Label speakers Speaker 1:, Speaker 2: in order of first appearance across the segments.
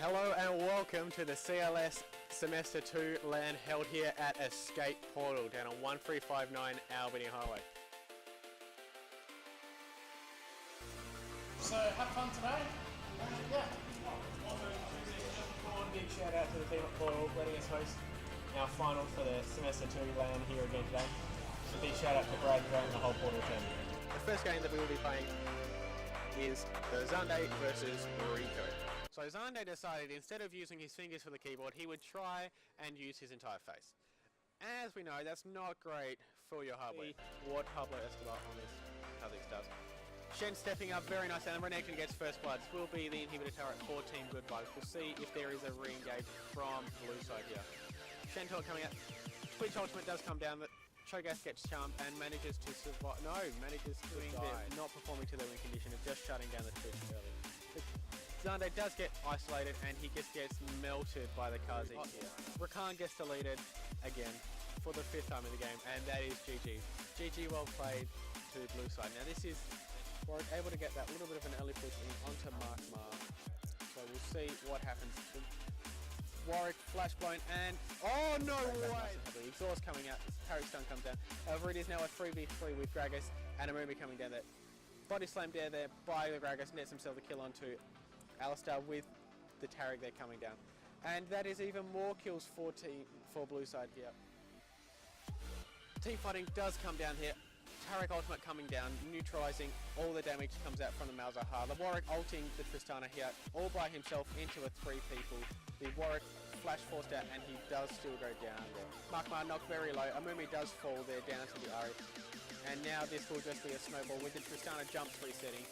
Speaker 1: Hello and welcome to the CLS Semester 2 LAN held here at Escape Portal down on 1359 Albany Highway. So have fun today. Big shout out to the team at Portal letting us host our final for the Semester 2 LAN here again today. A big shout out to Brad and the whole Portal team. The first game that we will be playing is the Zande versus Rico. So Zande decided instead of using his fingers for the keyboard, he would try and use his entire face. As we know, that's not great for your hardware. What Pablo Escobar on this Kha'Zix does. Shen stepping up very nice, and Renekton gets first blood. This will be the inhibitor turret for Team Goodbye. We'll see if there is a re-engage from blue side here. Shen Talk coming out. Twitch ultimate does come down. Cho'Gath gets charmed and manages to survive. No, manages to die. Not performing to their win condition of just shutting down the Twitch early. Zande does get isolated and he just gets melted by the Kha'Zix here. Rakan gets deleted again for the 5th time in the game, and that is GG. GG well played to the blue side. Now this is Warwick able to get that little bit of an early push in onto Mark. So we'll see what happens. Warwick flash blown and oh no way! Exhaust coming out. Parry stun comes down. However, it is now a 3v3 with Gragas and Amumi coming down there. Body slam down there by the Gragas, nets himself a kill onto Alistar with the Taric there coming down. And that is even more kills for blue side here. Team fighting does come down here. Taric ultimate coming down, neutralizing all the damage comes out from the Malzahar. The Warwick ulting the Tristana here all by himself into a 3 people. The Warwick flash forced out and he does still go down there. Markmar knocked very low. Amumi does fall there down to the Ari. And now this will just be a snowball with the Tristana jumps resetting.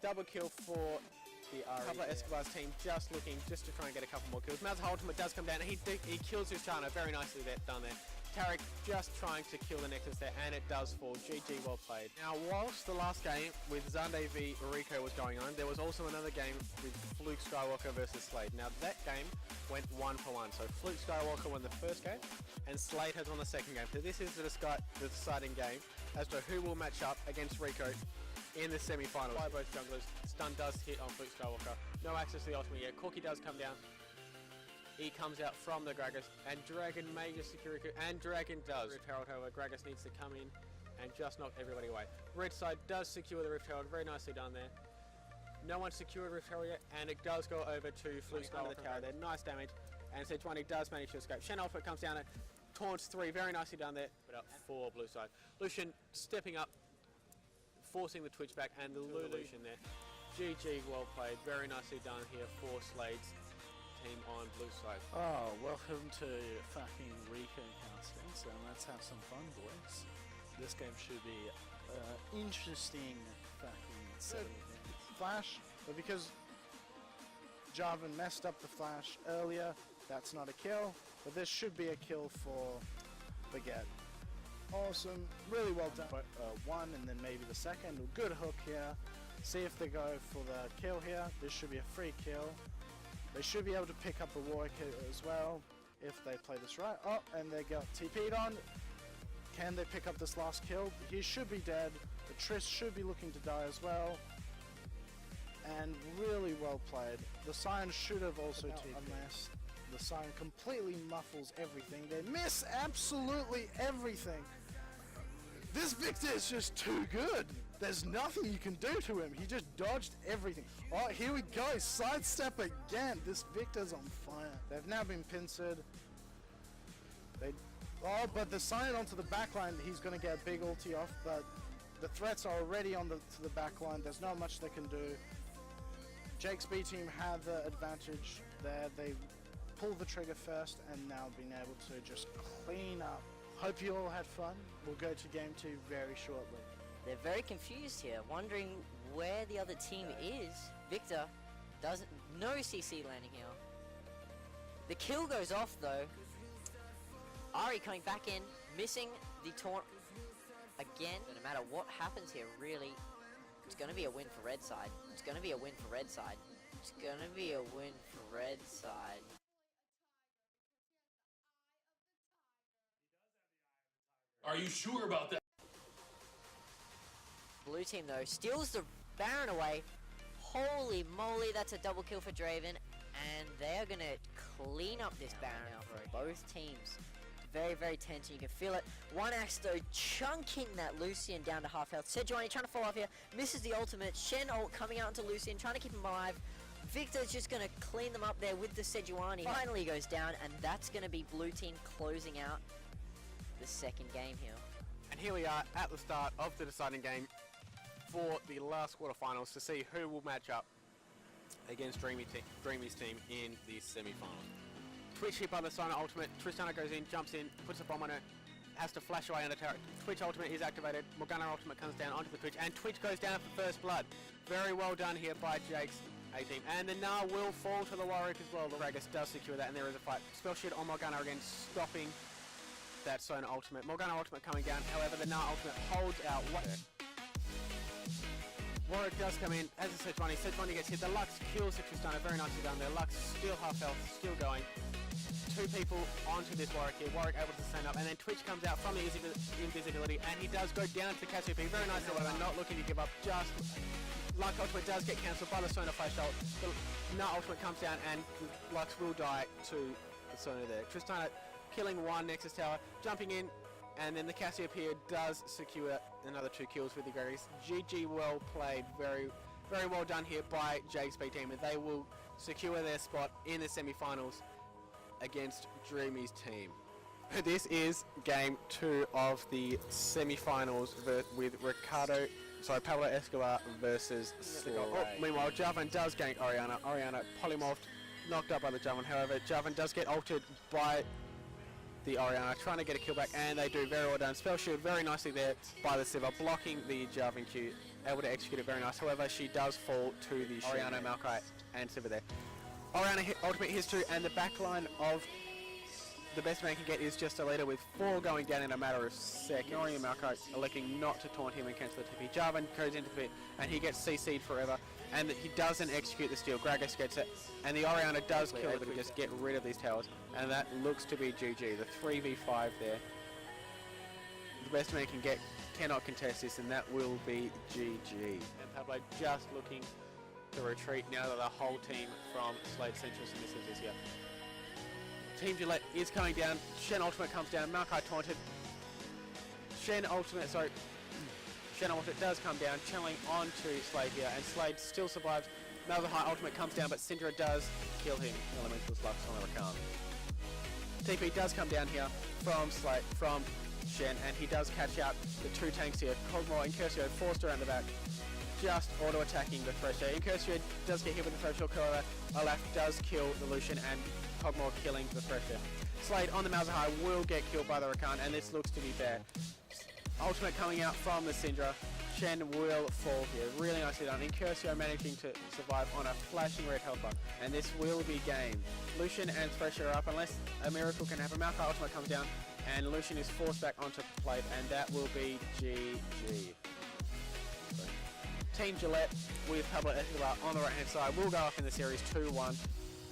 Speaker 1: Double kill for the Ari. Pablo Escobar's team just looking just to try and get a couple more kills. Malzahar ultimate does come down and he kills Tristana very nicely there, done there. Taric just trying to kill the Nexus there, and it does fall. GG, well played. Now, whilst the last game with Zande v Rico was going on, there was also another game with Fluke Skywalker versus Slade. Now, that game went 1-for-1. So, Fluke Skywalker won the first game, and Slade has won the second game. So, this is the deciding game as to who will match up against Rico in the semi-finals. By both junglers, stun does hit on Fluke Skywalker. No access to the ultimate yet. Corki does come down. He comes out from the Gragas, and Dragon may just secure it, and Dragon does. Rift Herald, however, Gragas needs to come in and just knock everybody away. Red side does secure the Rift Herald, very nicely done there. No one secured Rift Herald yet, and it does go over to Fluke under the tower there. Nice damage, and Sejuani does manage to escape. Shen Alpha comes down at taunts 3, very nicely done there. But up 4 blue side. Lucian stepping up, forcing the Twitch back, and the Lucian there. GG, well played, very nicely done here for Slade's team on blue side.
Speaker 2: Oh, welcome to fucking Rico casting, so let's have some fun, boys. This game should be interesting fucking set of events.
Speaker 3: Flash, but because Jarvan messed up the flash earlier, that's not a kill, but this should be a kill for Baguette. Awesome, really well done. One and then maybe the second, good hook here. See if they go for the kill here. This should be a free kill. They should be able to pick up the Warwick as well if they play this right. Oh, and they got TP'd on. Can they pick up this last kill? He should be dead. The Triss should be looking to die as well. And really well played. The Sion should have also TP'd. Unless the Sion completely muffles everything. They miss absolutely everything. This Victor is just too good. There's nothing you can do to him. He just dodged everything. Oh, here we go. Sidestep again. This Victor's on fire. They've now been pincered. But the Sion onto the backline, he's going to get a big ulti off, but the threats are already on to the backline. There's not much they can do. Jake's B team have the advantage there. They pulled the trigger first and now been able to just clean up. Hope you all had fun. We'll go to game 2 very shortly.
Speaker 4: They're very confused here, wondering where the other team is. Victor doesn't, no CC landing here. The kill goes off though. Ari coming back in, missing the taunt again. But no matter what happens here, really, it's going to be a win for red side. It's going to be a win for red side. It's going to be a win for red side.
Speaker 5: Are you sure about that?
Speaker 4: Blue team though steals the Baron away. Holy moly, that's a double kill for Draven. And they're going to clean up this Baron now for both teams. Very, very tense, and you can feel it. One axe though, chunking that Lucian down to half health. Sejuani trying to follow up here, misses the ultimate. Shen ult coming out into Lucian, trying to keep him alive. Victor's just going to clean them up there with the Sejuani. Finally goes down, and that's going to be blue team closing out the second game here.
Speaker 1: And here we are at the start of the deciding game for the last quarterfinals to see who will match up against Dreamy's team in the semi-finals. Twitch hit by the Sona ultimate. Tristana goes in, jumps in, puts a bomb on it, has to flash away under turret. Twitch ultimate is activated. Morgana ultimate comes down onto the Twitch, and Twitch goes down for first blood. Very well done here by Jake's A-team. And the Gnar will fall to the Warwick as well. The Ragus does secure that, and there is a fight. Spell shield on Morgana again, stopping that Sona ultimate. Morgana ultimate coming down. However, the Gnar ultimate holds out. Warwick does come in as a Sejuani. Sejuani gets hit. The Lux kills the Tristana. Very nicely done there. Lux still half health, still going. Two people onto this Warwick here. Warwick able to stand up, and then Twitch comes out from the invisibility, and he does go down to Cassiopeia. Very nice, however, not looking to give up. Just Lux ultimate does get cancelled by the Sona flash ult. The Gnar ultimate comes down, and Lux will die to the Sona there. Tristana killing one Nexus tower, jumping in, and then the Cassiopeia does secure another 2 kills with the Grace. GG, well played. Very, very well done here by Jake's B team, and they will secure their spot in the semi-finals against Dreamy's team. This is game 2 of the semi-finals with Pablo Escobar versus Slay. Meanwhile, Jarvan does gank Orianna. Orianna polymorphed, knocked up by the Jarvan. However, Jarvan does get altered by the Orianna, trying to get a kill back, and they do. Very well done. Spell shield very nicely there by the Sivir, blocking the Jarvan Q, able to execute it very nice. However, she does fall to the Orianna, Maokai, and Sivir there. Orianna hit ultimate hits too, and the backline of the best man can get is just a leader with 4 going down in a matter of seconds. Orianna Maokai electing not to taunt him and cancel the TP. Jarvan goes into the pit, and he gets CC'd forever, and he doesn't execute the steal. Gragas gets it, and the Orianna does kill it to just get rid of these towers, and that looks to be GG. The 3v5 there. The best man can get cannot contest this, and that will be GG. And Pablo just looking to retreat now that the whole team from Slade Central Submissives is here. Team Gillette is coming down. Shen ultimate comes down. Maokai taunted. Shen ultimate does come down, channeling onto Slade here, and Slade still survives. Malzahar ultimate comes down, but Syndra does kill him. Elemental Lux on the Rakan. TP does come down here from Shen, and he does catch out the 2 tanks here. Kog'Maw and Incursio forced around the back, just auto-attacking the Thresher. Incursio does get hit with the Thresher, however, Olaf does kill the Lucian, and Kog'Maw killing the Thresher. Slade on the Malzahar will get killed by the Rakan, and this looks to be bad. Ultimate coming out from the Syndra. Shen will fall here. Really nicely done. Incursio managing to survive on a flashing red health bar, and this will be game. Lucian and Thresher are up unless a miracle can happen. Maokai ultimate comes down, and Lucian is forced back onto the plate, and that will be GG. Team Gillette with Pablo Escobar on the right hand side will go up in the series 2-1,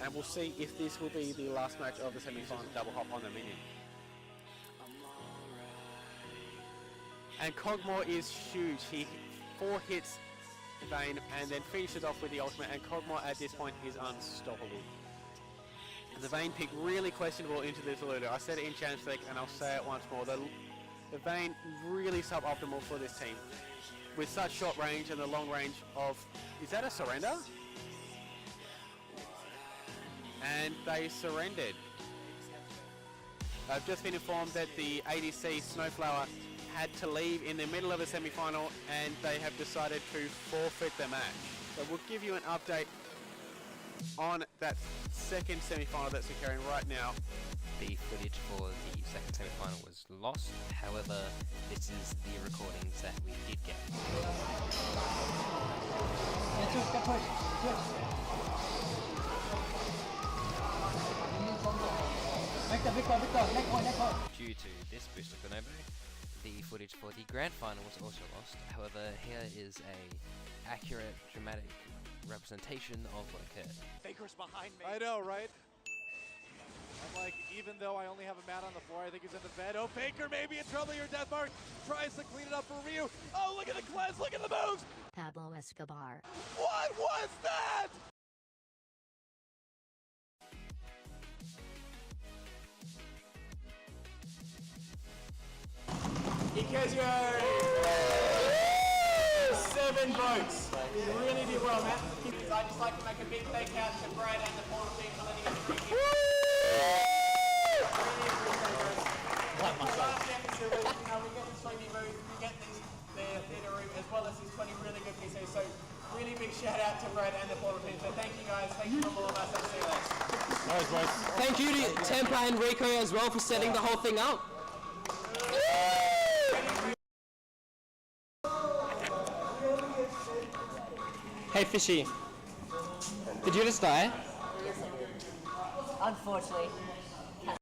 Speaker 1: and we'll see if this will be the last match of the semi-final. Double hop on the minion. And Kog'Maw is huge. He 4 hits Vayne and then finishes off with the ultimate, and Kog'Maw at this point is unstoppable. And the Vayne pick really questionable into this Lulu. I said it in Challenge Select, and I'll say it once more. The Vayne really suboptimal for this team. With such short range and the long range of... Is that a surrender? And they surrendered. I've just been informed that the ADC Snowflower had to leave in the middle of the semi-final, and they have decided to forfeit the match. So we'll give you an update on that second semi-final that's occurring right now.
Speaker 6: The footage for the second semi-final was lost, however, this is the recordings that we did get. Due to this boost of Bonobo, the footage for the grand final was also lost. However, here is a accurate, dramatic representation of what occurred.
Speaker 7: Faker's behind me.
Speaker 8: I know, right? I'm like, even though I only have a mat on the floor, I think he's in the bed. Oh, Faker may be in trouble here. Deathmark tries to clean it up for Ryu. Oh, look at the cleanse, look at the moves.
Speaker 9: Pablo Escobar.
Speaker 8: What was that?
Speaker 1: 7 votes. You really did well, Matt. I'd just like to make a big thank out to Brad and the Portal team for letting us bring you. Last episode, we get the streaming booth, we get the theatre room, as well as these 20 really good PCs. So really big shout out to Brad and the Portal team. So thank you guys. Thank you from all of us at CLS.
Speaker 7: Thank you to Tempa and Rico as well for setting the whole thing up. Hey Fishy, did you just die?
Speaker 4: Unfortunately.